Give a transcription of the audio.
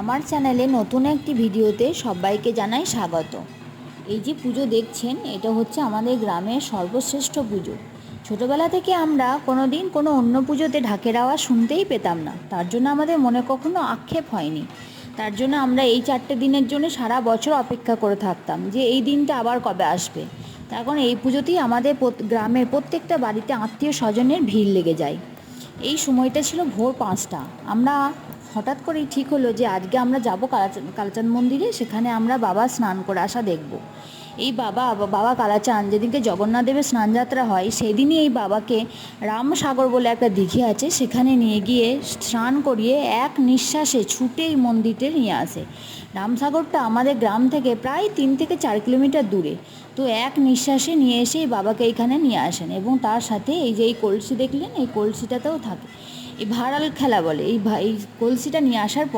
আমার চ্যানেলে নতুন একটি ভিডিওতে সবাইকে জানাই স্বাগত। এই যে পুজো দেখছেন, এটা হচ্ছে আমাদের গ্রামের সর্বশ্রেষ্ঠ পুজো। ছোটোবেলা থেকে আমরা কোনো অন্য পুজোতে ঢাকের আওয়াজ শুনতেই পেতাম না, তার জন্য আমাদের মনে কখনো আক্ষেপ হয়নি। তার জন্য আমরা এই 4টে দিনের জন্য সারা বছর অপেক্ষা করে থাকতাম যে এই দিনটা আবার কবে আসবে। তার কারণ এই পুজোতেই আমাদের গ্রামের প্রত্যেকটা বাড়িতে আত্মীয় স্বজনের ভিড় লেগে যায়। এই সময়টা ছিল ভোর 5টা। আমরা হঠাৎ করেই ঠিক হলো যে আজকে আমরা যাব কালাচাঁদ মন্দিরে, সেখানে আমরা বাবা স্নান করে আসা দেখব। এই বাবা কালাচাঁদ যেদিনকে জগন্নাথ দেবের স্নানযাত্রা হয়, সেদিনই এই বাবাকে রামসাগর বলে একটা দিঘি আছে, সেখানে নিয়ে গিয়ে স্নান করিয়ে এক নিঃশ্বাসে ছুটে এই মন্দিরতে নিয়ে আসে। রামসাগরটা আমাদের গ্রাম থেকে প্রায় 3 থেকে 4 কিলোমিটার দূরে। তো এক নিঃশ্বাসে নিয়ে এসে এই বাবাকে এইখানে নিয়ে আসেন, এবং তার সাথে এই যে এই কলসি দেখলেন, এই কলসিটাতেও থাকে। এই ভাড়াল খেলা বলে, এই কলসিটা নিয়ে আসার